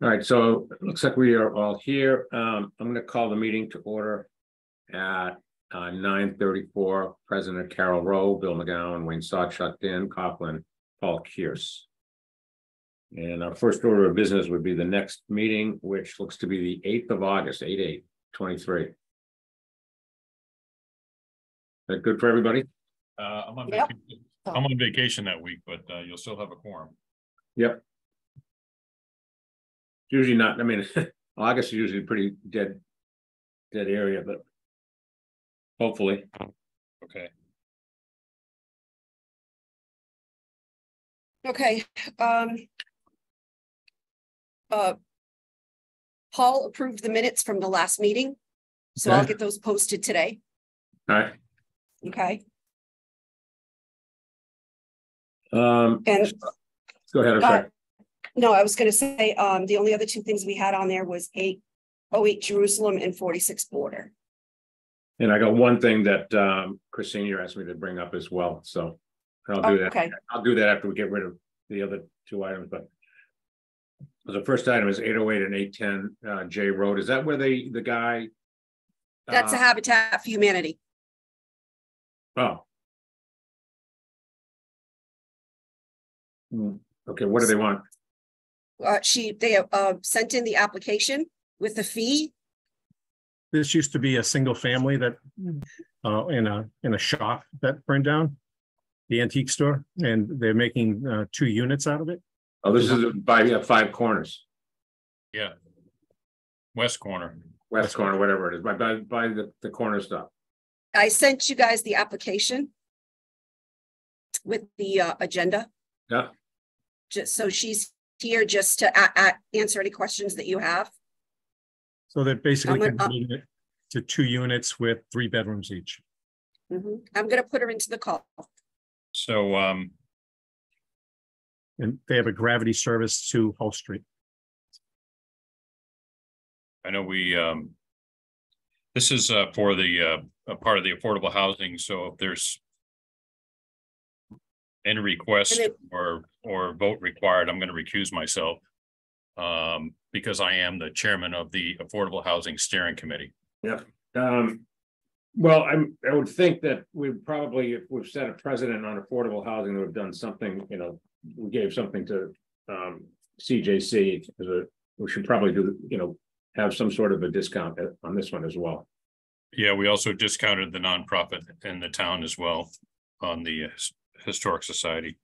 All right, so it looks like we are all here. I'm going to call the meeting to order at 9:34. President Carol Rowe, Bill McGowan, Wayne Sawchuk, Dan Coughlin, Paul Kearse. And our first order of business would be the next meeting, which looks to be the 8th of August, 8/8/23. Is that good for everybody? I'm on vacation. I'm on vacation that week, but you'll still have a quorum. Yep. Usually not. I mean, August is usually pretty dead area, but hopefully. Okay. Okay. Paul approved the minutes from the last meeting, so Okay. I'll get those posted today. All right. Okay. And go ahead. I'm sorry. No, I was going to say the only other two things we had on there was 808 Jerusalem and 46 Border. And I got one thing that Chris Senior asked me to bring up as well. So I'll do that. Okay. I'll do that after we get rid of the other two items. But the first item is 808 and 810 J Road. Is that where the guy? That's a Habitat for Humanity. Oh. Okay. What do they want? They sent in the application with the fee. This used to be a single family that in a shop that burned down, the antique store, and they're making 2 units out of it. Oh, this is by 5 Corners. Yeah. West corner, whatever it is, by the corner stuff. I sent you guys the application with the agenda. Yeah. Just so she's here just to answer any questions that you have. So they're basically converting it to 2 units with 3 bedrooms each. I'm going to put her into the call. so And they have a gravity service to Hull Street. I know we this is for the part of the affordable housing. So if there's any request or vote required, I'm going to recuse myself because I am the chairman of the Affordable Housing Steering Committee. Yeah. Well, I would think that we probably, if we've set a precedent on affordable housing, that we've done something, we gave something to CJC we should probably do, have some sort of a discount on this one as well. Yeah, we also discounted the nonprofit in the town as well on the Historic Society.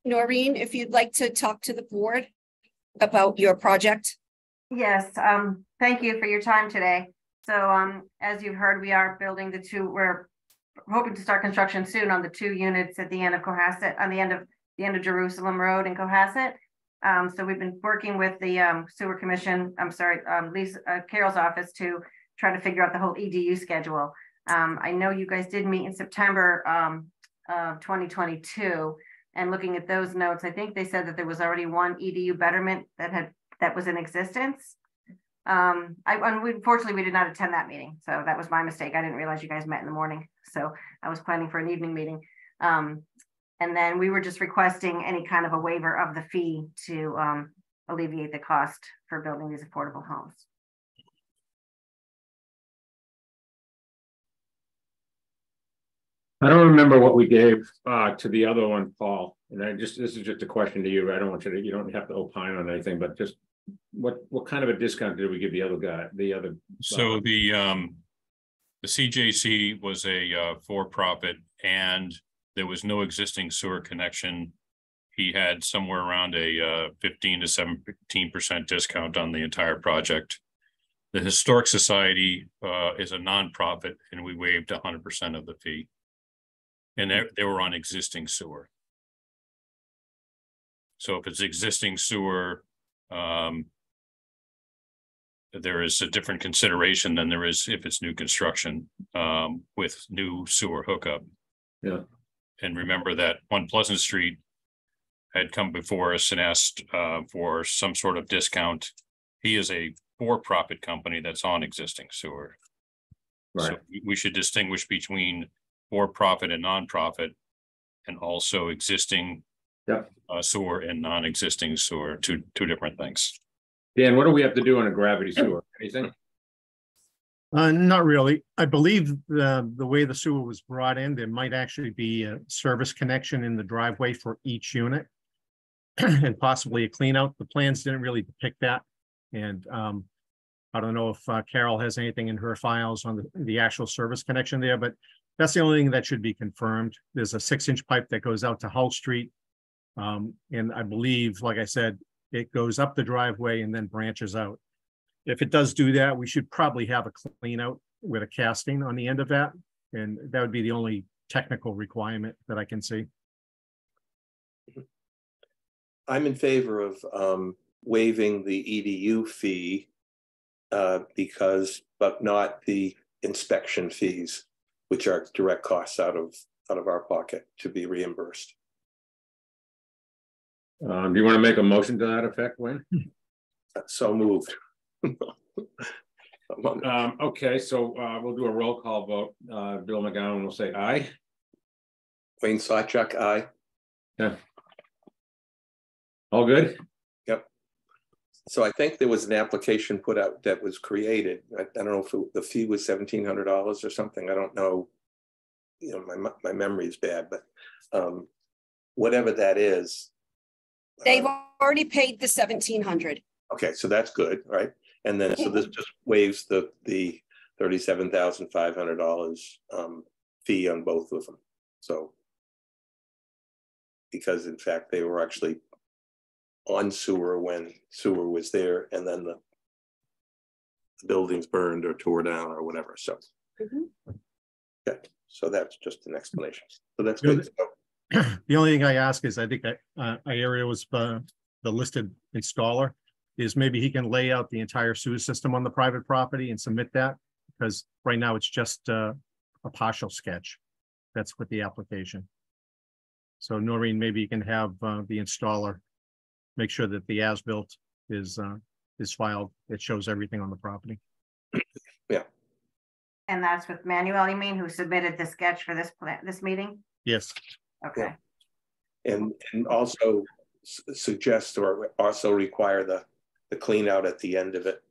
Noreen, if you'd like to talk to the board about your project. Yes, thank you for your time today. So as you've heard, we are building we're hoping to start construction soon on the 2 units at the end of Cohasset, on the end of Jerusalem Road in Cohasset. So we've been working with the Sewer Commission, Lisa Carol's office to try to figure out the whole EDU schedule. I know you guys did meet in September of 2022, and looking at those notes, I think they said that there was already 1 EDU betterment that was in existence. Unfortunately, we did not attend that meeting, so that was my mistake. I didn't realize you guys met in the morning, so I was planning for an evening meeting. And then we were just requesting any kind of a waiver of the fee to alleviate the cost for building these affordable homes. I don't remember what we gave to the other one, Paul. And this is just a question to you. I don't want you don't have to opine on anything, but just what kind of a discount did we give the other guy? So the CJC was a for-profit, and there was no existing sewer connection. He had somewhere around a 15 to 17% discount on the entire project. The Historic Society is a nonprofit, and we waived 100% of the fee. And they were on existing sewer. So if it's existing sewer, there is a different consideration than there is if it's new construction with new sewer hookup. Yeah. And remember that One Pleasant Street had come before us and asked for some sort of discount. He is a for-profit company that's on existing sewer. Right. So we should distinguish between for-profit and nonprofit, and also existing Yep. Sewer and non-existing sewer, two different things. Dan, what do we have to do on a gravity sewer? Anything? Not really. I believe the way the sewer was brought in, there might actually be a service connection in the driveway for each unit and possibly a clean out. The plans didn't really depict that. And I don't know if Carol has anything in her files on the actual service connection there, but that's the only thing that should be confirmed. There's a 6-inch pipe that goes out to Hull Street. And I believe, like I said, it goes up the driveway and then branches out. If it does do that, we should probably have a clean out with a casting on the end of that. And that would be the only technical requirement that I can see. I'm in favor of waiving the EDU fee but not the inspection fees, which are direct costs out of our pocket to be reimbursed. Do you want to make a motion to that effect, Wayne? So moved. Okay, so we'll do a roll call vote. Bill McGowan will say aye. Wayne Sawchuk, aye. Yeah. All good? Yep. So I think there was an application put out that was created. I don't know if the fee was $1,700 or something. I don't know. You know, my memory is bad, but whatever that is. They've already paid the 1,700. Okay, so that's good, right? And then so this just waives the $37,500 fee on both of them. So because in fact they were actually on sewer when sewer was there, and then the buildings burned or tore down or whatever. So yeah, so that's just an explanation. So that's good. The only thing I ask is, I think Area was the listed installer, is maybe he can lay out the entire sewer system on the private property and submit that, because right now it's just a partial sketch. That's with the application. So Noreen, maybe you can have the installer make sure that the as-built is filed. It shows everything on the property. Yeah. And that's with Manuel, you mean, who submitted the sketch for this meeting? Yes. Okay. Yeah. And also suggest or also require the clean out at the end of it.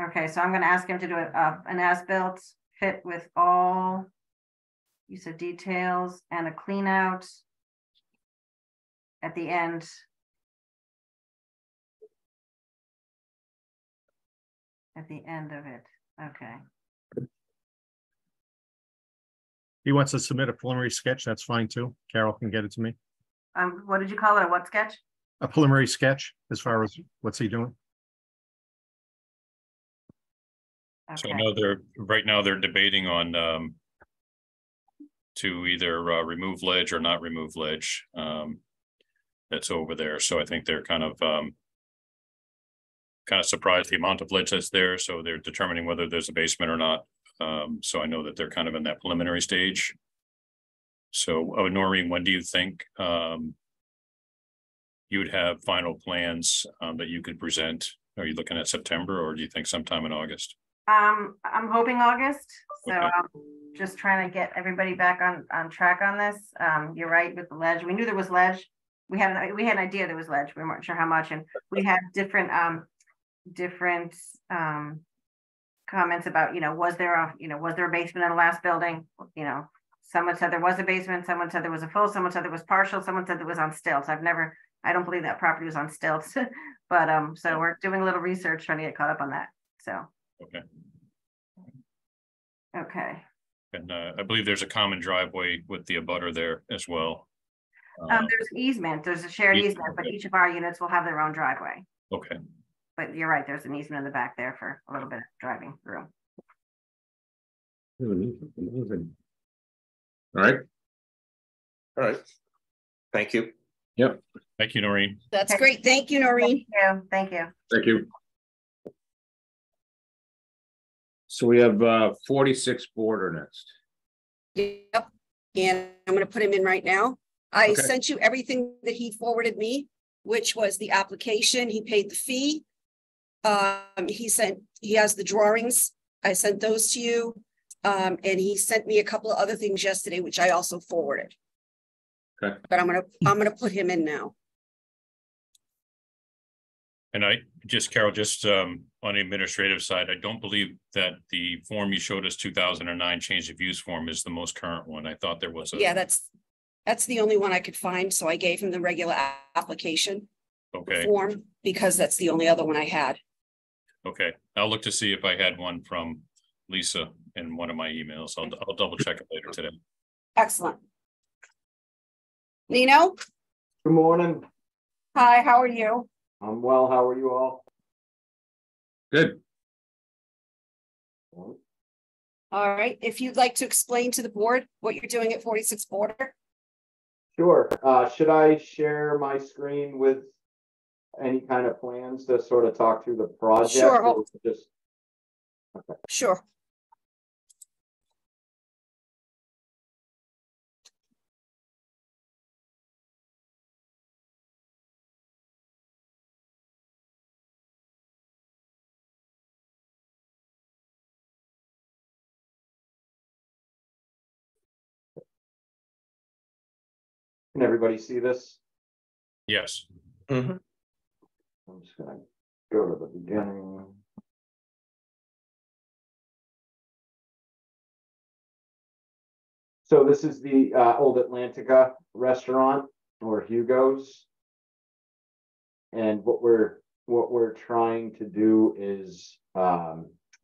Okay, so I'm going to ask him to do an as-built fit with all use of details and a clean out at the end. At the end of it. Okay. He wants to submit a preliminary sketch. That's fine too. Carol can get it to me. What did you call it? A what sketch? A preliminary sketch as far as what's he doing. Okay. So I know right now they're debating on to either remove ledge or not remove ledge that's over there. So I think they're kind of surprised the amount of ledge that's there. So they're determining whether there's a basement or not. So I know that they're kind of in that preliminary stage. So Noreen, when do you think you would have final plans that you could present? Are you looking at September, or do you think sometime in August? I'm hoping August. So Okay. just trying to get everybody back on track on this. You're right with the ledge. We knew there was ledge. We had an idea there was ledge. We weren't sure how much, and we had different comments about, was there a basement in the last building? Someone said there was a basement, someone said there was a full, someone said there was partial, someone said there was on stilts. I don't believe that property was on stilts, but so we're doing a little research trying to get caught up on that. So okay. And I believe there's a common driveway with the abutter there as well. There's an easement, there's a shared easement, but each of our units will have their own driveway. Okay. But you're right, there's an easement in the back there for a little bit of driving through. All right. All right. Thank you. Yep. Thank you, Noreen. That's Okay. great. Thank you, Noreen. Thank you. Thank you. So we have 46 Border next. Yep. And I'm going to put him in right now. I Okay. sent you everything that he forwarded me, which was the application. He paid the fee. He has the drawings. I sent those to you. And he sent me a couple of other things yesterday, which I also forwarded. Okay. But I'm gonna put him in now. And Carol, on the administrative side, I don't believe that the form you showed us, 2009 change of use form, is the most current one. I thought there was a. Yeah, that's the only one I could find, so I gave him the regular application Okay. form because that's the only other one I had. Okay, I'll look to see if I had one from Lisa in one of my emails. I'll double check it later today. Excellent. Nino, Good morning. hi, how are you? I'm well. How are you all? Good. All right, if you'd like to explain to the board what you're doing at 46 Border. Sure. Should I share my screen with any kind of plans to sort of talk through the project? Sure. Or just Sure. Can everybody see this? Yes. I'm just gonna go to the beginning. So this is the Old Atlantica restaurant, or Hugo's. And what we're trying to do is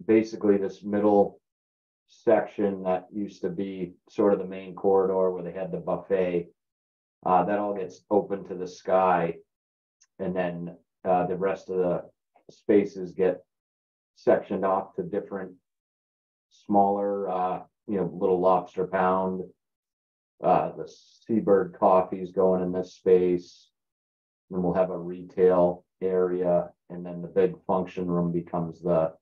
basically this middle section that used to be sort of the main corridor where they had the buffet. That all gets open to the sky, and then the rest of the spaces get sectioned off to different smaller, little Lobster Pound. The Seabird Coffee's going in this space. Then we'll have a retail area, and then the big function room becomes the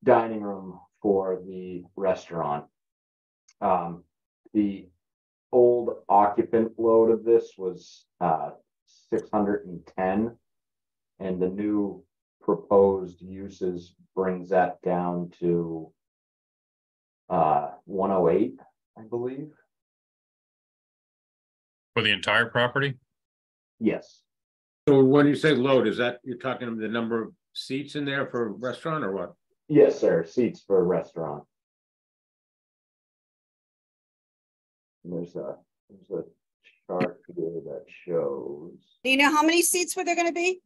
dining room for the restaurant. The old occupant load of this was 610, and the new proposed uses brings that down to 108, I believe. For the entire property? Yes. So when you say load, is that you're talking the number of seats in there for a restaurant or what? Yes, sir. Seats for a restaurant. And there's a chart here that shows Do you know how many seats were there going to be?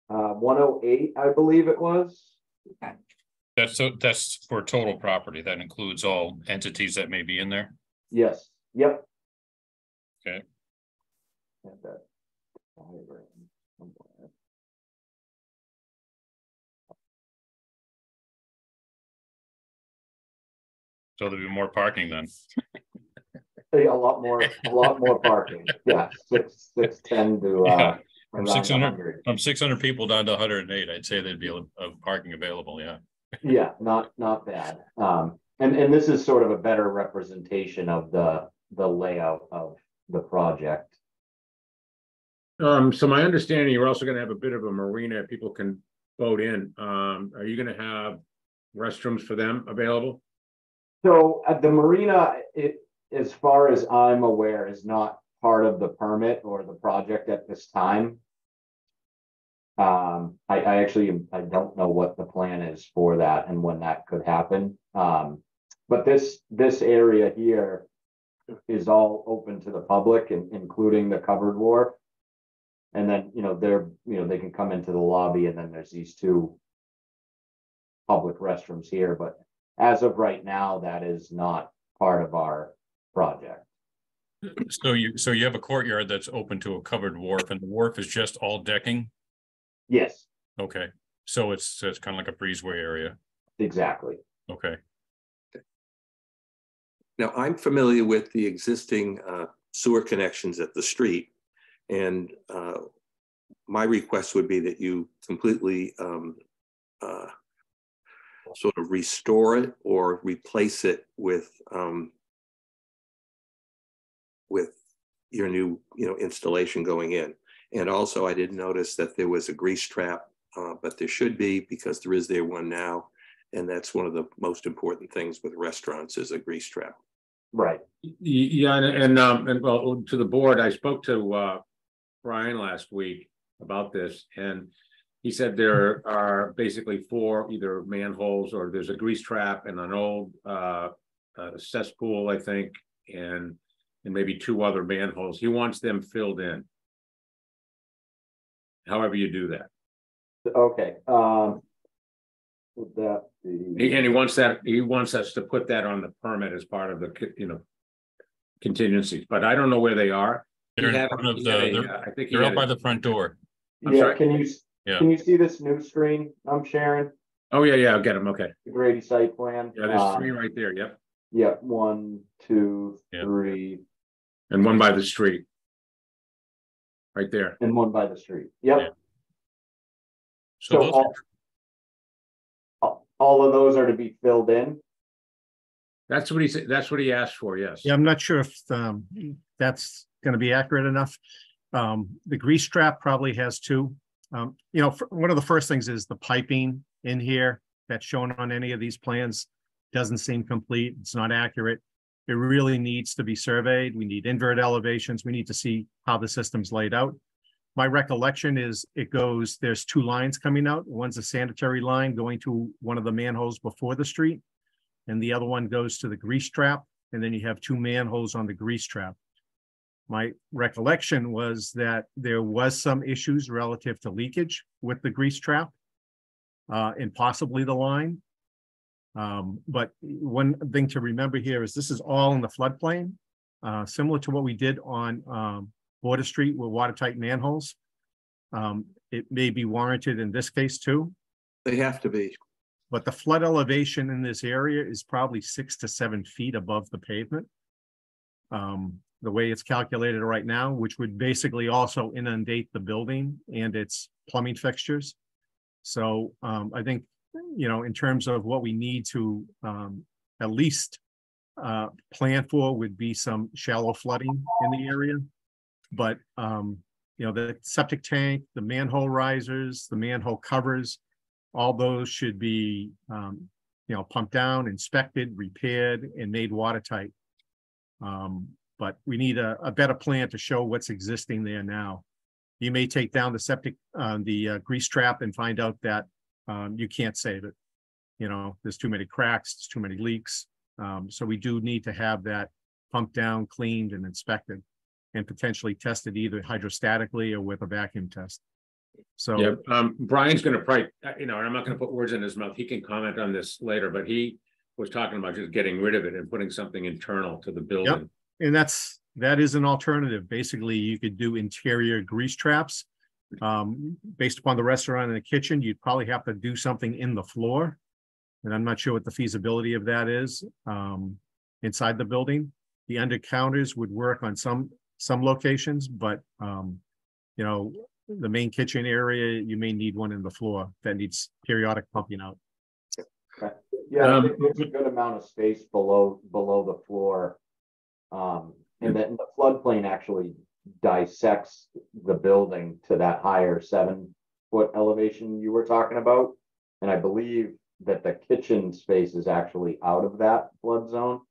108, I believe it was. That's for total property. That includes all entities that may be in there. Yes. Yep. Okay. And that diagram somewhere. So there'll be more parking then. A lot more parking. Yeah, 610 to Yeah. around 600 100. From 600 people down to 108, I'd say there'd be a parking available. Yeah. Yeah, not bad. And this is sort of a better representation of the layout of the project. So my understanding, you're also gonna have a bit of a marina people can boat in. Are you gonna have restrooms for them available? So at the marina, as far as I'm aware, is not part of the permit or the project at this time. I don't know what the plan is for that and when that could happen. But this area here is all open to the public, including the covered wharf. And then, they can come into the lobby, and then there's these two public restrooms here. But as of right now, that is not part of our project. So you have a courtyard that's open to a covered wharf, and the wharf is just all decking? Yes, Okay. So it's kind of like a breezeway area. exactly. Okay. Now, I'm familiar with the existing sewer connections at the street, and my request would be that you completely sort of restore it or replace it with your new installation going in. And also, I did notice that there was a grease trap, but there should be, because there is one now, and that's one of the most important things with restaurants is a grease trap. Right. Yeah, and well, to the board, I spoke to Brian last week about this, and he said there are basically 4 either manholes or there's a grease trap and an old cesspool, I think, and maybe 2 other manholes. He wants them filled in. However you do that. Okay, would that be? And he wants us to put that on the permit as part of the, contingencies, but I don't know where they are. They're He in had- front of he had the, I think he they're had out by a- the front door. I'm Yeah, sorry? Yeah. can you see this new screen I'm sharing? Oh, yeah, I'll get him. Okay. The Grady site plan? Yeah, there's 3 right there. Yep. Yeah, 1, 2, Yeah. 3, And 1 by the street. Right there. and 1 by the street. Yep. Yeah. So So those, all of those are to be filled in? That's what he said. That's what he asked for. Yes. Yeah, I'm not sure if that's going to be accurate enough. The grease trap probably has 2. One of the first things is the piping in here that's shown on any of these plans doesn't seem complete. It's not accurate. It really needs to be surveyed. We need invert elevations. We need to see how the system's laid out. My recollection is there's 2 lines coming out. One's a sanitary line going to one of the manholes before the street, and the other one goes to the grease trap. And then you have 2 manholes on the grease trap. My recollection was that there was some issues relative to leakage with the grease trap and possibly the line. But one thing to remember here is this is all in the floodplain, similar to what we did on Border Street with watertight manholes. It may be warranted in this case too. They have to be. But the flood elevation in this area is probably 6 to 7 feet above the pavement. The way it's calculated right now, which would basically also inundate the building and its plumbing fixtures. So I think, in terms of what we need to at least plan for would be some shallow flooding in the area. But, the septic tank, the manhole risers, the manhole covers, all those should be, pumped down, inspected, repaired, and made watertight. But we need a better plan to show what's existing there now. You may take down the septic, the grease trap and find out that you can't save it. There's too many cracks, there's too many leaks. So we do need to have that pumped down, cleaned, and inspected, and potentially tested either hydrostatically or with a vacuum test. So Yeah, Brian's going to probably, and I'm not going to put words in his mouth. He can comment on this later, but he was talking about just getting rid of it and putting something internal to the building. Yep. And that is an alternative. Basically, you could do interior grease traps. Based upon the restaurant and the kitchen, you'd probably have to do something in the floor. And I'm not sure what the feasibility of that is inside the building. The under counters would work on some locations, but the main kitchen area, you may need one in the floor that needs periodic pumping out. Okay. Yeah, there's a good amount of space below the floor. And then the floodplain actually dissects the building to that higher 7-foot elevation you were talking about. And I believe that the kitchen space is actually out of that flood zone.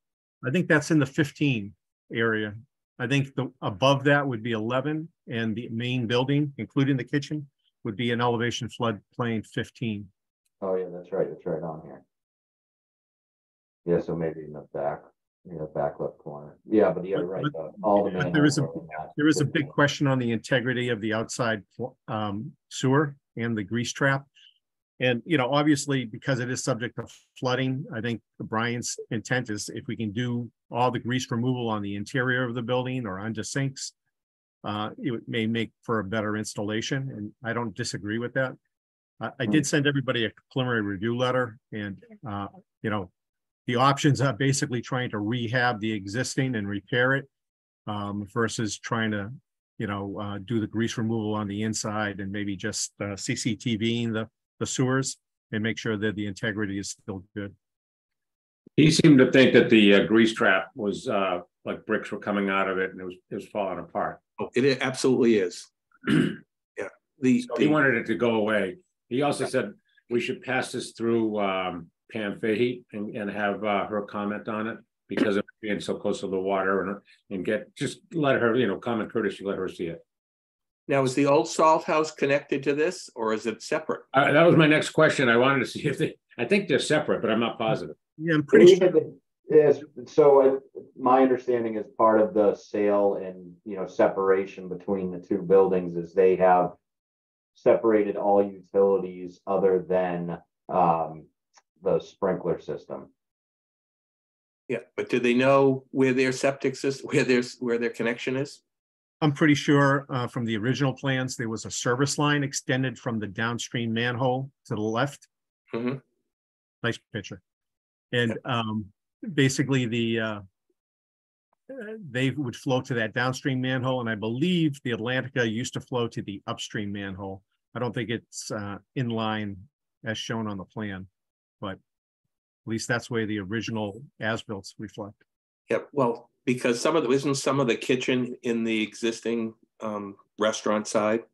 I think that's in the 15 area. I think above that would be 11, and the main building, including the kitchen, would be an elevation floodplain 15. Oh yeah, that's right. It's right on here. Yeah, so maybe in the back left corner. Yeah, but you're right. All the But there is a big question on the integrity of the outside sewer and the grease trap. And, obviously, because it is subject to flooding, I think Brian's intent is if we can do all the grease removal on the interior of the building or under sinks, it may make for a better installation. And I don't disagree with that. I did send everybody a preliminary review letter, and, the options are basically trying to rehab the existing and repair it versus trying to, do the grease removal on the inside and maybe just CCTVing the sewers and make sure that the integrity is still good. He seemed to think that the grease trap was like bricks were coming out of it and it was falling apart. Oh, it absolutely is. Yeah. So he wanted it to go away. He also said we should pass this through Pam Fahey and have her comment on it. because of being so close to the water and just let her, common courtesy, let her see it. Now, is the old salt house connected to this or is it separate? That was my next question. I wanted to see if I think they're separate, but I'm not positive. Yeah, I'm pretty sure. Yes, so my understanding is part of the sale and, separation between the two buildings is they have separated all utilities other than the sprinkler system. Yeah, but do they know where their septic system, where their connection is? I'm pretty sure from the original plans, there was a service line extended from the downstream manhole to the left. Mhm. Nice picture. And basically they would flow to that downstream manhole. And I believe the Atlantica used to flow to the upstream manhole. I don't think it's in line as shown on the plan, but at least that's where the original as-built reflect. Yep, well, because isn't some of the kitchen in the existing restaurant side?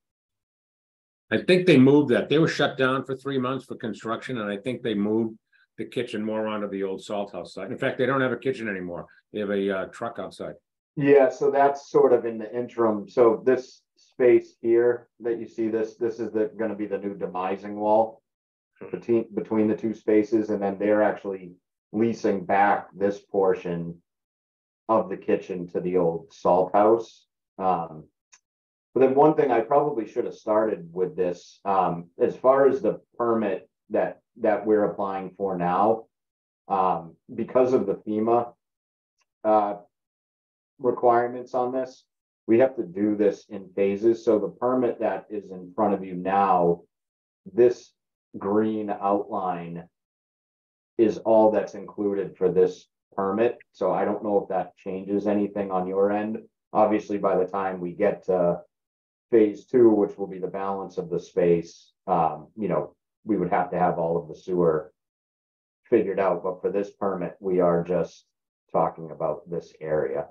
I think they moved that. They were shut down for 3 months for construction, and I think they moved the kitchen more onto the old salt house side. In fact, they don't have a kitchen anymore. They have a truck outside. Yeah, so that's sort of in the interim. So this space here that you see, this is going to be the new demising wall between the two spaces, and then they're actually leasing back this portion of the kitchen to the old salt house. But then one thing I probably should have started with this, as far as the permit that we're applying for now, because of the FEMA requirements on this, we have to do this in phases. So the permit that is in front of you now, this green outline is all that's included for this permit. So I don't know if that changes anything on your end. Obviously, by the time we get to phase 2, which will be the balance of the space, we would have to have all of the sewer figured out. But for this permit, we are just talking about this area.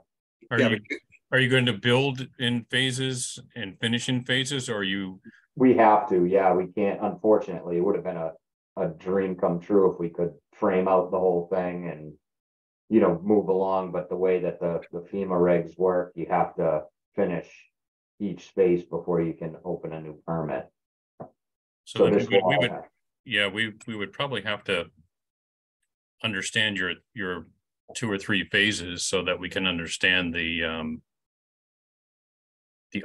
Are you going to build in phases and finish in phases, or are you? We have to, yeah, we can't, unfortunately. It would have been a dream come true if we could frame out the whole thing and, move along. But the way that the FEMA regs work, you have to finish each space before you can open a new permit. So then we would probably have to understand your 2 or 3 phases so that we can understand the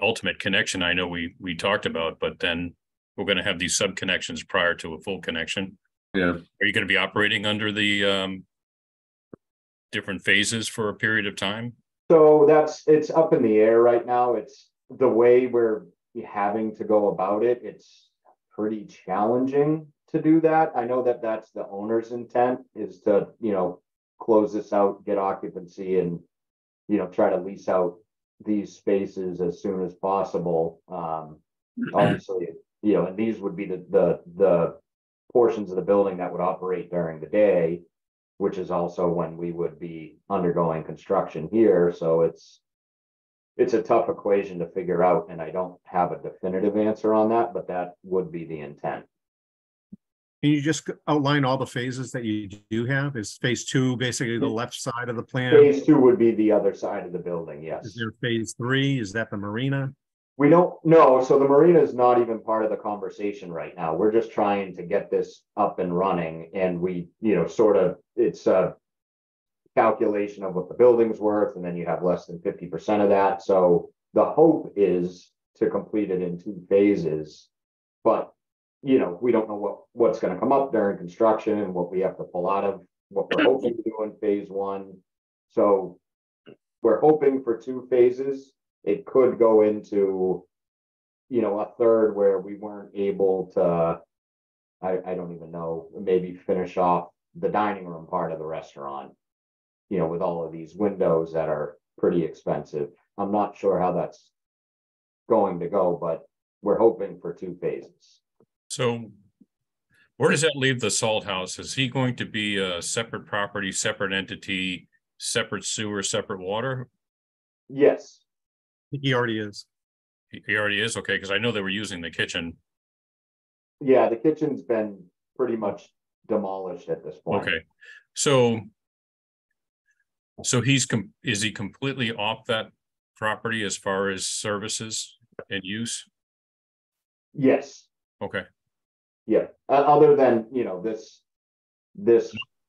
ultimate connection. I know we talked about, but then we're going to have these sub connections prior to a full connection. Yeah. Are you going to be operating under the different phases for a period of time? So it's up in the air right now. It's the way we're having to go about it. It's pretty challenging to do that. I know that that's the owner's intent, is to, close this out, get occupancy, and, try to lease out these spaces as soon as possible. Obviously, and these would be the portions of the building that would operate during the day, which is also when we would be undergoing construction here. So it's a tough equation to figure out, and I don't have a definitive answer on that, but that would be the intent. Can you just outline all the phases that you do have? Is phase 2 basically the left side of the plan? Phase 2 would be the other side of the building, yes. Is there phase 3? Is that the marina? We don't know. So the marina is not even part of the conversation right now. We're just trying to get this up and running, and we, it's a calculation of what the building's worth, and then you have less than 50% of that. So the hope is to complete it in 2 phases, but we don't know what's going to come up during construction and what we have to pull out of what we're hoping to do in phase 1. So we're hoping for 2 phases. It could go into, a third where we weren't able to, I don't even know, maybe finish off the dining room part of the restaurant, with all of these windows that are pretty expensive. I'm not sure how that's going to go, but we're hoping for 2 phases. So where does that leave the salt house? Is he going to be a separate property, separate entity, separate sewer, separate water? Yes. He already is. He already is? Okay, because I know they were using the kitchen. Yeah, the kitchen's been pretty much demolished at this point. Okay, so So is he completely off that property as far as services and use? Yes, Okay, yeah, other than, this,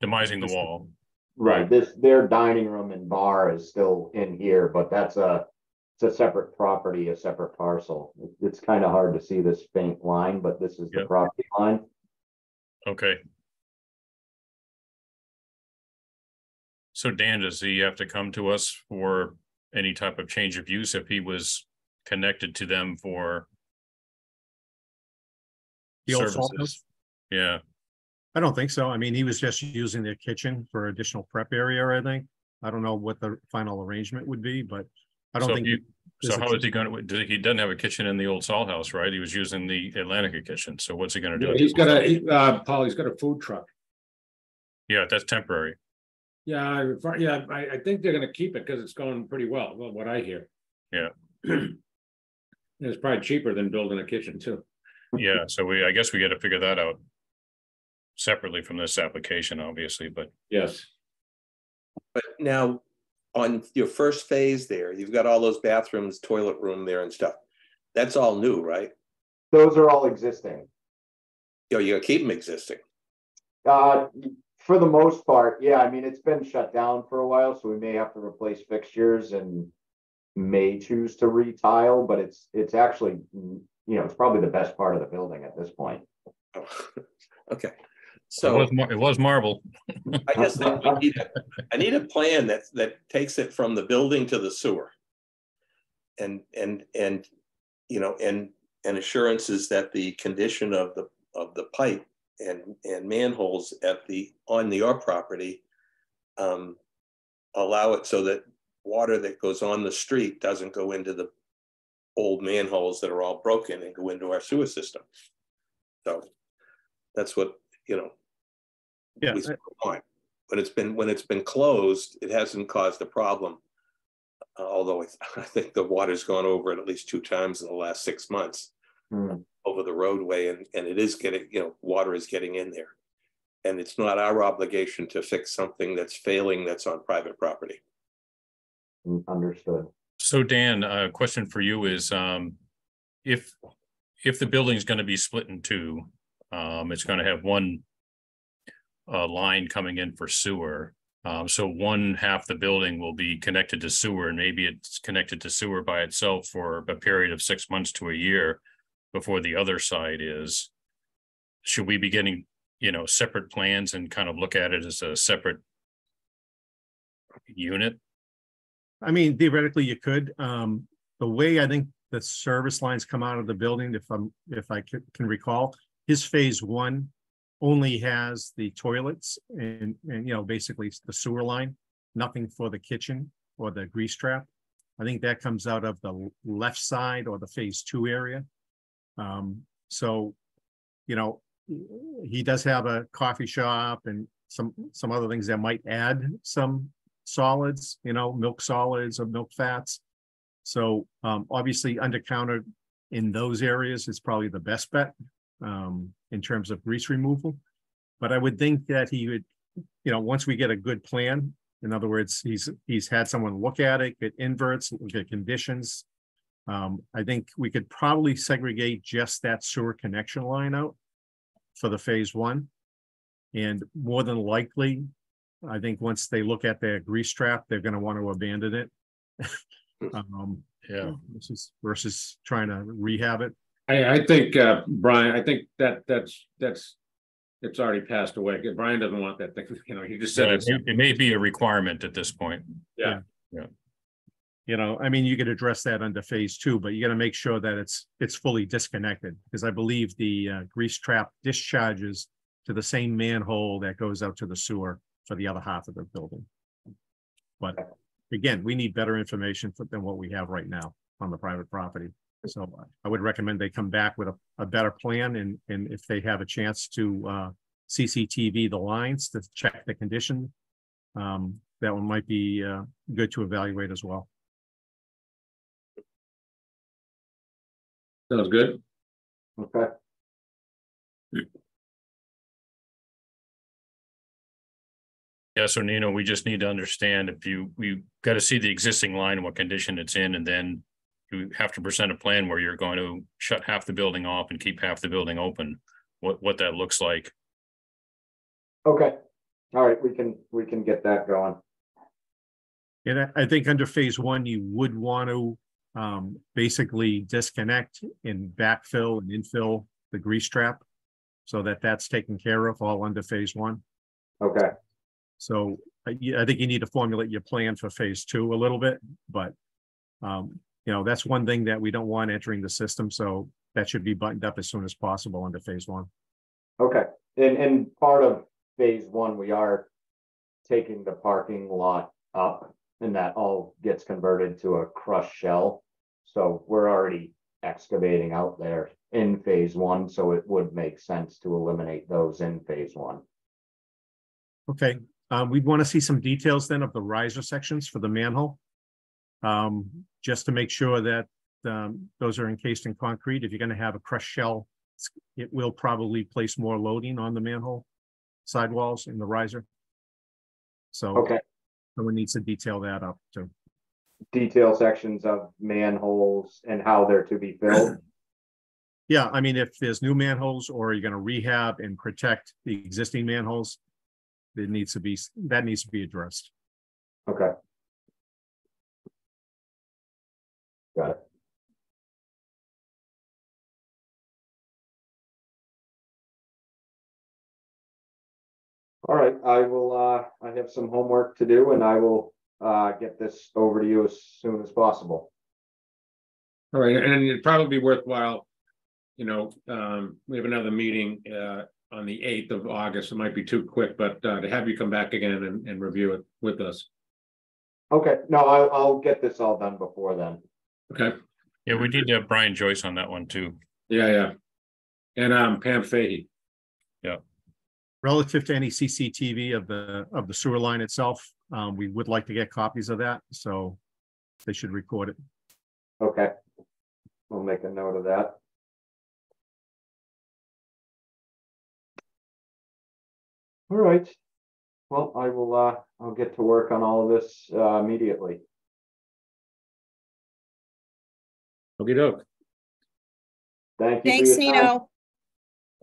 demising the wall. right, their dining room and bar is still in here, but it's a separate property, a separate parcel. It's kind of hard to see this faint line, but this is the Yep. property line. Okay. So Dan, does he have to come to us for any type of change of use if he was connected to them for The old salt services? house? Yeah, I don't think so. I mean, he was just using their kitchen for additional prep area, I think. I don't know what the final arrangement would be, but I don't so think. so how is he gonna, he doesn't have a kitchen in the old salt house, right? He was using the Atlantica kitchen, so what's he gonna do? He's got Paul, he's got a food truck. Yeah, that's temporary. Yeah, I think they're gonna keep it because it's going pretty well, what I hear. Yeah. It's probably cheaper than building a kitchen too. Yeah, so I guess we got to figure that out separately from this application, obviously, but Yes. But now, on your first phase there, you've got all those bathrooms, toilet room there and stuff. That's all new, right? Those are all existing. You're gonna keep them existing. For the most part, yeah, I mean, it's been shut down for a while, so we may have to replace fixtures and may choose to retile, but it's actually, it's probably the best part of the building at this point. Oh, okay, so it was marble. I just think I need a plan that takes it from the building to the sewer. And assurances that the condition of the pipe and manholes on your property allow it so that water that goes on the street doesn't go into the old manholes that are all broken and go into our sewer system. So that's what, Yeah. we want. When it's been closed, it hasn't caused a problem. Although I think the water's gone over it at least 2 times in the last 6 months over the roadway, and it is getting, water is getting in there. And it's not our obligation to fix something that's failing that's on private property. Understood. So Dan, a question for you is, if the building is going to be split in two, it's going to have one line coming in for sewer. So one half the building will be connected to sewer, and maybe it's connected to sewer by itself for a period of 6 months to a year before the other side is. Should we be getting, separate plans and kind of look at it as a separate unit? I mean, theoretically, you could. The way I think the service lines come out of the building, if I can recall, his phase one only has the toilets and basically the sewer line, nothing for the kitchen or the grease trap. I think that comes out of the left side or the phase 2 area. So, he does have a coffee shop and some other things that might add some solids, milk solids or milk fats. So obviously under counter in those areas is probably the best bet in terms of grease removal. But I would think that he would, once we get a good plan, in other words, he's had someone look at it, get inverts, look at conditions. I think we could probably segregate just that sewer connection line out for the phase 1. And more than likely, I think once they look at their grease trap, they're going to want to abandon it. Yeah. Versus trying to rehab it. I think, Brian, I think that's it's already passed away. Brian doesn't want that thing, he just said it may be a requirement at this point. Yeah. I mean, you could address that under phase 2, but you got to make sure that it's fully disconnected, because I believe the grease trap discharges to the same manhole that goes out to the sewer for the other half of the building. But again, we need better information than what we have right now on the private property. So I would recommend they come back with a better plan, and if they have a chance to CCTV the lines to check the condition, that one might be good to evaluate as well. Sounds good. Okay. Yeah, so Nino, we just need to understand we got to see the existing line and what condition it's in, and then you have to present a plan where you're going to shut half the building off and keep half the building open, what that looks like. Okay, all right, we can get that going. And I think under phase one, you would want to basically disconnect and backfill and infill the grease trap so that that's taken care of all under phase one. Okay, So I think you need to formulate your plan for phase two a little bit, but you know, that's one thing that we don't want entering the system. So that should be buttoned up as soon as possible under phase one. okay, and part of phase one, we are taking the parking lot up, and that all gets converted to a crushed shell. So we're already excavating out there in phase one, so it would make sense to eliminate those in phase one. Okay, we'd want to see some details then of the riser sections for the manhole. Just to make sure that those are encased in concrete. If you're going to have a crushed shell, it will probably place more loading on the manhole sidewalls in the riser. So Okay, someone needs to detail that up too. detail sections of manholes and how they're to be filled. Yeah, I mean, if there's new manholes or you're going to rehab and protect the existing manholes, that needs to be addressed. Okay. Got it. All right, I will, I have some homework to do, and I will get this over to you as soon as possible. All right, and it'd probably be worthwhile, you know, we have another meeting on the 8th of August. It might be too quick, but to have you come back again and review it with us. Okay, no, I'll get this all done before then. Okay. Yeah, we need to have Brian Joyce on that one too. Yeah. And Pam Fahey. Relative to any CCTV of the sewer line itself, we would like to get copies of that, so they should record it. Okay, we'll make a note of that. All right. Well, I will, I'll get to work on all of this immediately. Okey doke. Thank you. Thanks, for your time. Nino.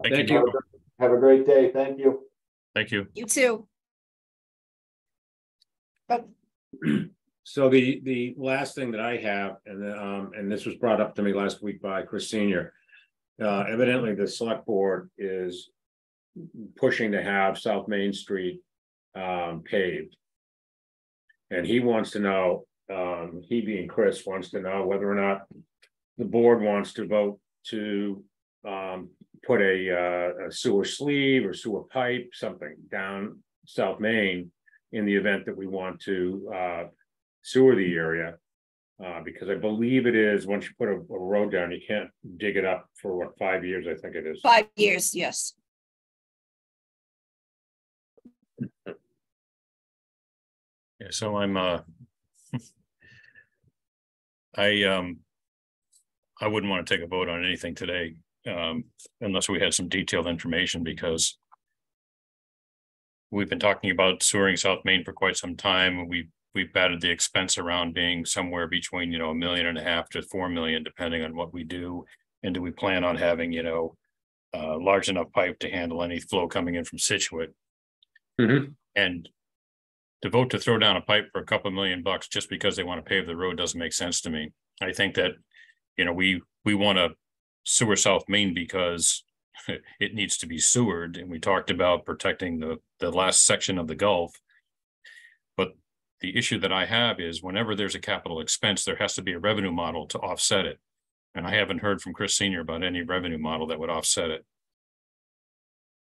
Thank you. you. Have a great day. Thank you. Thank you. You too. So the last thing that I have, and this was brought up to me last week by Chris Senior. Evidently, the select board is pushing to have South Main Street paved. And he wants to know, he being Chris wants to know whether or not the board wants to vote to put a sewer sleeve or sewer pipe, something down South Main in the event that we want to sewer the area. Because I believe it is, once you put a road down, you can't dig it up for what, 5 years, I think it is. 5 years, yes. Yeah, so I'm I wouldn't want to take a vote on anything today, unless we had some detailed information, because we've been talking about sewering South Main for quite some time. We've batted the expense around being somewhere between, you know, $1.5 million to $4 million, depending on what we do. And do we plan on having, you know, large enough pipe to handle any flow coming in from Situate? Mm-hmm. And to vote to throw down a pipe for a couple $1 million just because they want to pave the road doesn't make sense to me. I think that, you know, we want to sewer South Main because it needs to be sewered, and we talked about protecting the last section of the Gulf. But the issue that I have is whenever there's a capital expense, there has to be a revenue model to offset it. And I haven't heard from Chris Senior about any revenue model that would offset it.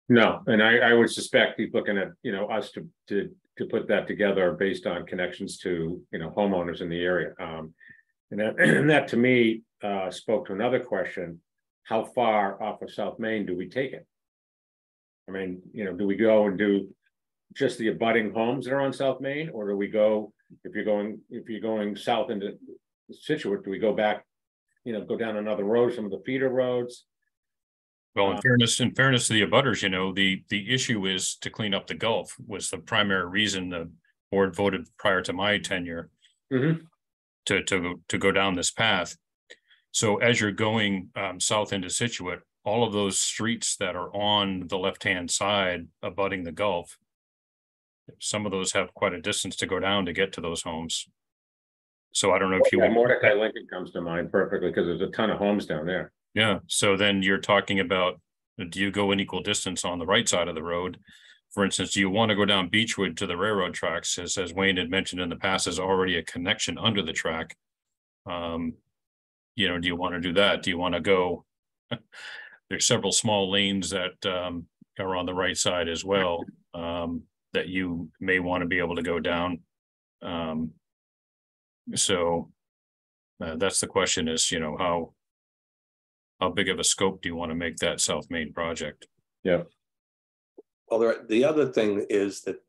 No, and I would suspect he's looking at, you know, us to put that together based on connections to, you know, homeowners in the area. And that to me spoke to another question: how far off of South Main do we take it? I mean, you know, do we go and do just the abutting homes that are on South Main, or do we go, if you're going south into Situate, do we go back, you know, go down another road, some of the feeder roads? Well, in fairness to the abutters, you know, the issue is to clean up the Gulf was the primary reason the board voted prior to my tenure to go down this path. So as you're going south into Situate, all of those streets that are on the left-hand side abutting the Gulf, some of those have quite a distance to go down to get to those homes. So I don't know if you want. Mordecai Lincoln comes to mind perfectly because there's a ton of homes down there. Yeah, so then you're talking about, do you go an equal distance on the right side of the road? For instance, do you want to go down Beechwood to the railroad tracks? As Wayne had mentioned in the past, there's already a connection under the track. You know, do you want to do that? Do you want to go? There's several small lanes that are on the right side as well that you may want to be able to go down. So that's the question is, you know, how big of a scope do you want to make that South Main project? Yeah. Well, the other thing is that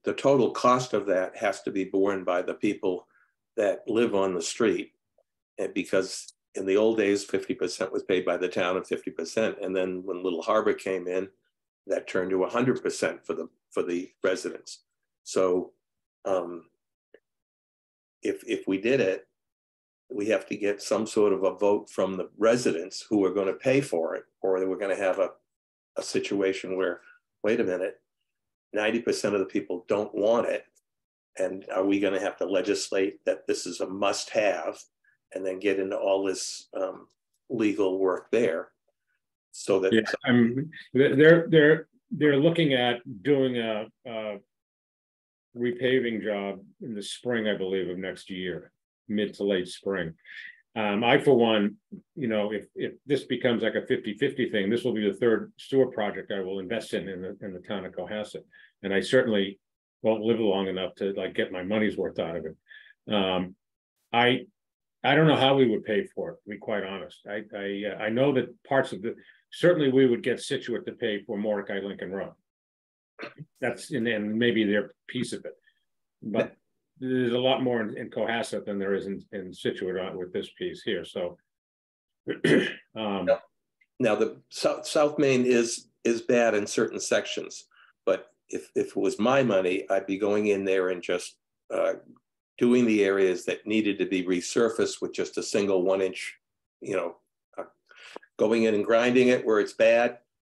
the total cost of that has to be borne by the people that live on the street. And because in the old days, 50% was paid by the town and 50%. And then when Little Harbor came in, that turned to 100% for the residents. So if we did it, we have to get some sort of a vote from the residents who are going to pay for it, or we're going to have a situation where, wait a minute, 90% of the people don't want it. And are we going to have to legislate that this is a must-have and then get into all this legal work there? So that they're looking at doing a repaving job in the spring, I believe, of next year, mid to late spring. I, for one, you know, if this becomes like a 50-50 thing, this will be the third sewer project I will invest in the town of Cohasset. And I certainly won't live long enough to like get my money's worth out of it. I don't know how we would pay for it, to be quite honest. I know that parts of certainly we would get Situate to pay for Mordecai Lincoln Road. That's and maybe their piece of it. But there's a lot more in Cohasset than there is in Situate with this piece here. So now the South Main is bad in certain sections, but if it was my money, I'd be going in there and just doing the areas that needed to be resurfaced with just a single 1-inch, you know, going in and grinding it where it's bad,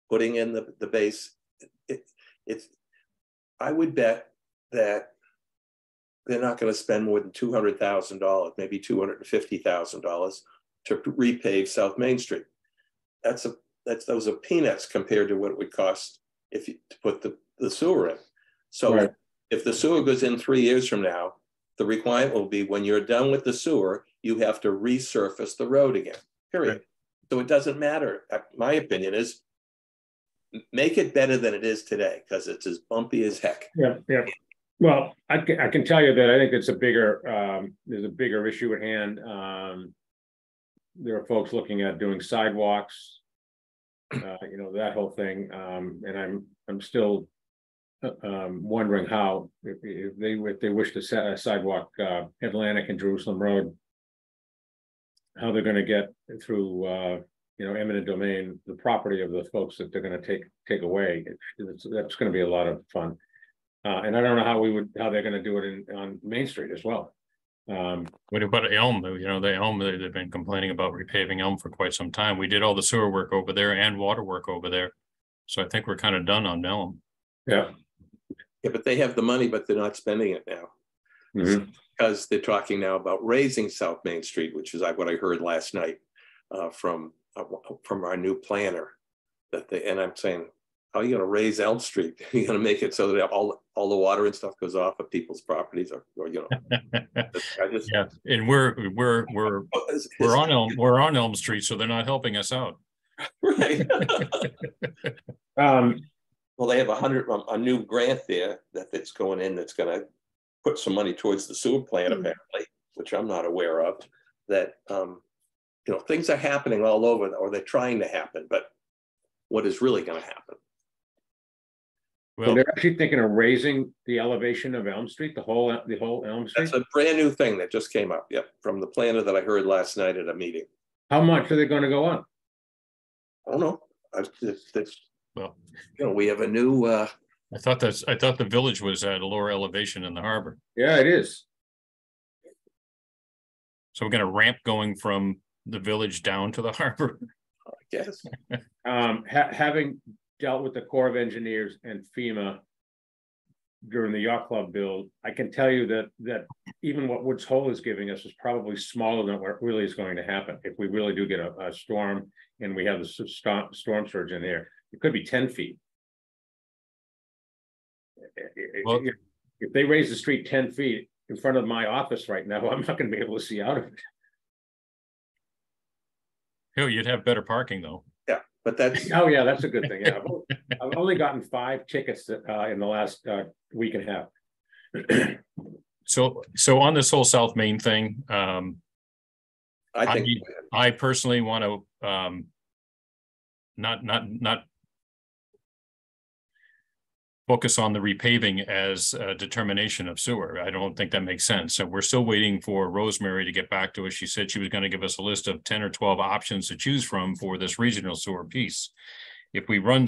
putting in the base. I would bet that they're not going to spend more than $200,000, maybe $250,000 to repave South Main Street. Those are peanuts compared to what it would cost if you to put the sewer in. So right. If the sewer goes in 3 years from now, the requirement will be when you're done with the sewer, you have to resurface the road again, period. Right. So it doesn't matter. My opinion is make it better than it is today because it's as bumpy as heck. Yeah, yeah. Well, I can tell you that I think it's a bigger, there's a bigger issue at hand. There are folks looking at doing sidewalks, you know, that whole thing. And I'm still wondering how, if they wish to set a sidewalk, Atlantic and Jerusalem Road, how they're going to get through, you know, eminent domain, the property of the folks that they're going to take away. That's going to be a lot of fun. And I don't know how they're going to do it on Main Street as well. What about Elm? You know, the Elm, they've been complaining about repaving Elm for quite some time. We did all the sewer work over there and water work over there. So I think we're kind of done on Elm. Yeah. Yeah, but they have the money, but they're not spending it now. Because they're talking now about raising South Main Street, which is what I heard last night from our new planner. And I'm saying, how are you going to raise Elm Street? You're going to make it so that all the water and stuff goes off of people's properties, or you know. Yeah, and we're on Elm Street, so they're not helping us out. Right. Well, they have a new grant there that's going in that's going to put some money towards the sewer plant, apparently, which I'm not aware of. That you know, things are happening all over, or they're trying to happen, but what is really going to happen? Well, so they're actually thinking of raising the elevation of Elm Street, the whole Elm Street. That's a brand new thing that just came up. Yep, from the planner that I heard last night at a meeting. How much are they going to go up? I don't know. Well, You know, we have a new, I thought the village was at a lower elevation in the harbor. Yeah, it is. So we're gonna ramp going from the village down to the harbor. I guess. Having dealt with the Corps of Engineers and FEMA during the yacht club build, I can tell you that even what Woods Hole is giving us is probably smaller than what really is going to happen. If we really do get a storm and we have the storm surge in there, it could be 10 feet. Well, if they raise the street 10 feet in front of my office right now, I'm not going to be able to see out of it. Oh, you'd have better parking though. Yeah, but that's. Oh yeah, that's a good thing. Yeah, I've only gotten 5 tickets in the last week and a half. So on this whole South Main thing, I think I personally want to not focus on the repaving as a determination of sewer. I don't think that makes sense. So we're still waiting for Rosemary to get back to us. She said she was going to give us a list of 10 or 12 options to choose from for this regional sewer piece. If we run,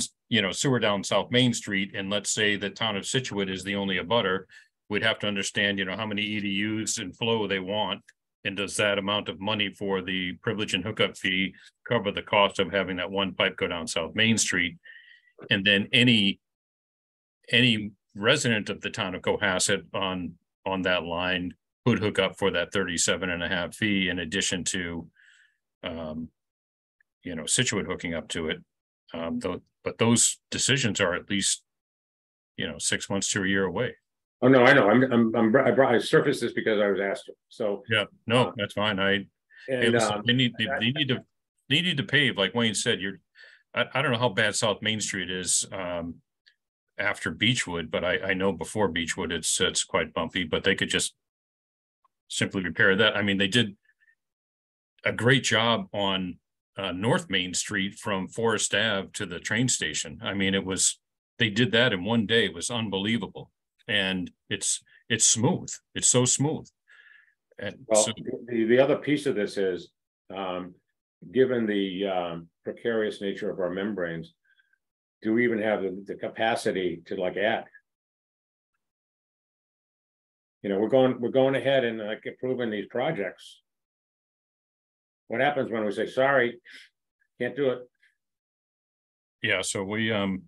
sewer down South Main Street, and let's say the town of Situate is the only abutter, we'd have to understand, how many EDUs and flow they want. And does that amount of money for the privilege and hookup fee cover the cost of having that one pipe go down South Main Street? And then any resident of the town of Cohasset on that line could hook up for that 37.5 fee in addition to, Situate hooking up to it. But those decisions are at least, 6 months to a year away. Oh no, I know. I surfaced this because I was asked. So yeah, no, that's fine. Hey, listen, they need to pave, like Wayne said. I don't know how bad South Main Street is after Beechwood, but I know before Beechwood it's quite bumpy. But they could just simply repair that. I mean, they did a great job on North Main Street from Forest Ave to the train station. I mean, they did that in one day. It was unbelievable. And it's smooth. It's so smooth. And well, the other piece of this is, given the precarious nature of our membranes, do we even have the capacity to add? We're going ahead and approving these projects. What happens when we say sorry, can't do it? Yeah, so we got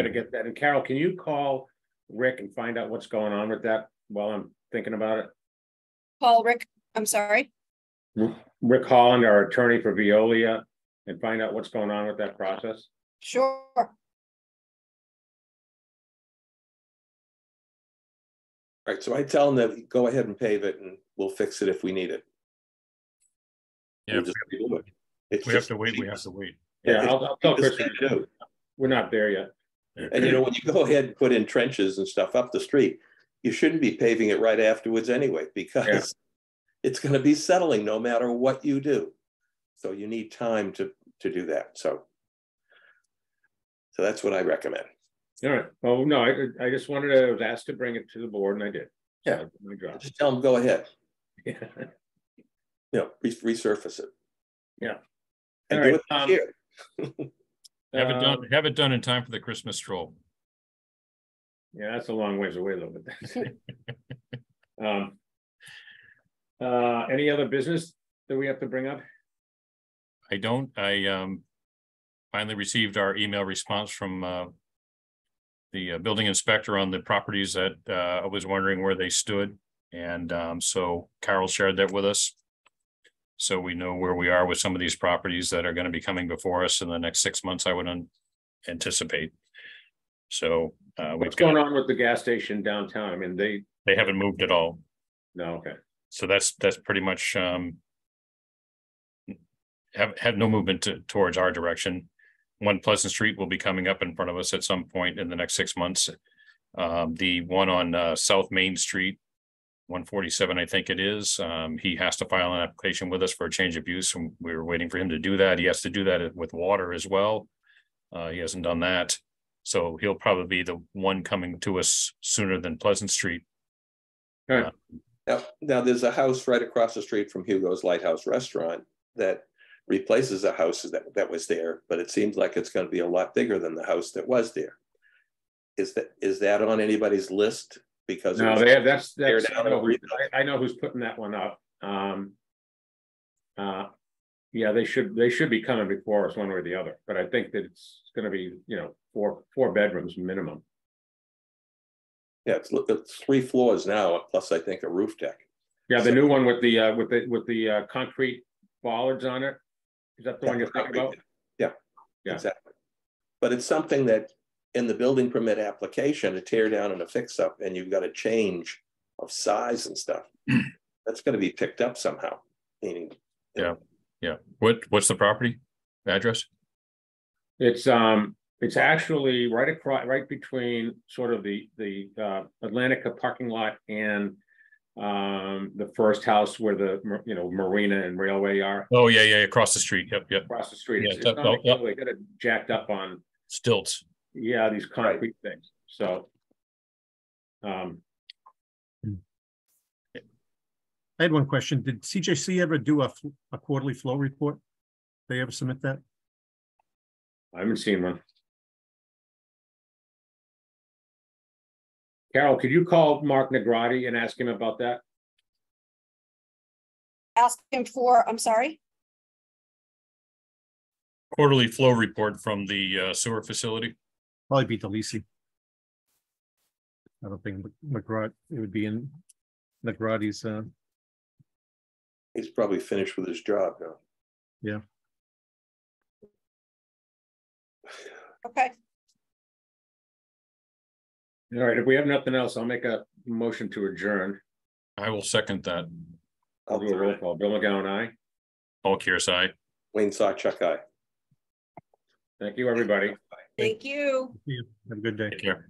to get that. And Carol, can you call Rick and find out what's going on with that while I'm thinking about it? Call Rick, I'm sorry. Rick Holland, our attorney for Veolia, and find out what's going on with that process. Sure. All right, so I tell them that go ahead and pave it and we'll fix it if we need it. Yeah, We have to wait. Yeah, I'll tell Chris we're not there yet. And when you go ahead and put in trenches and stuff up the street, you shouldn't be paving it right afterwards anyway, because it's going to be settling no matter what you do. So you need time to do that. So that's what I recommend. All right. Oh no, I just wanted to, I was asked to bring it to the board and I did. Yeah. So just tell them go ahead. Yeah. Resurface it. Yeah. And all do right. it here. Have it done in time for the Christmas stroll. Yeah, that's a long ways away though, but any other business that we have to bring up? I don't. I finally received our email response from the building inspector on the properties that I was wondering where they stood. And so Carol shared that with us. So we know where we are with some of these properties that are going to be coming before us in the next 6 months, I would anticipate. So what's going on with the gas station downtown? I mean, they haven't moved at all. No, okay. So that's pretty much have no movement towards our direction. One Pleasant Street will be coming up in front of us at some point in the next 6 months. The one on South Main Street, 147, I think it is. He has to file an application with us for a change of use, and we were waiting for him to do that. He has to do that with water as well. He hasn't done that. So he'll probably be the one coming to us sooner than Pleasant Street. All right. Now there's a house right across the street from Hugo's Lighthouse Restaurant that replaces a house that was there, but it seems like it's going to be a lot bigger than the house that was there. Is that on anybody's list? Because No, that's I know who's putting that one up. Yeah, they should be coming before us one way or the other, but I think that it's going to be, you know, four bedrooms minimum. Yeah, it's 3 floors now, plus I think a roof deck. Yeah, the new one with the concrete bollards on it. Is that the one you're thinking about? Yeah, yeah, exactly. But it's something that in the building permit application, a tear down and a fix up, and you've got a change of size and stuff. That's going to be picked up somehow. Meaning, yeah. What's the property address? It's actually right between sort of the Atlantica parking lot and the first house where the marina and railway are. Oh yeah, across the street. Yep. Across the street. Yeah, It's not like they got it jacked up on stilts. Yeah, these concrete things. So I had one question. Did CJC ever do a quarterly flow report? They ever submit that? I haven't seen one. Carol, could you call Mark Negrati and ask him about that? Ask him for, I'm sorry? Quarterly flow report from the sewer facility. Probably be DeLisi. I don't think McGrath, it would be in McGratty's. he's probably finished with his job now. Yeah. Okay. All right, if we have nothing else, I'll make a motion to adjourn. I will second that. I'll do a roll call. Bill McGowan, aye. Paul Kearsai. Wayne Sawchuck, aye. Thank you, everybody. Thank you. Have a good day. Take care.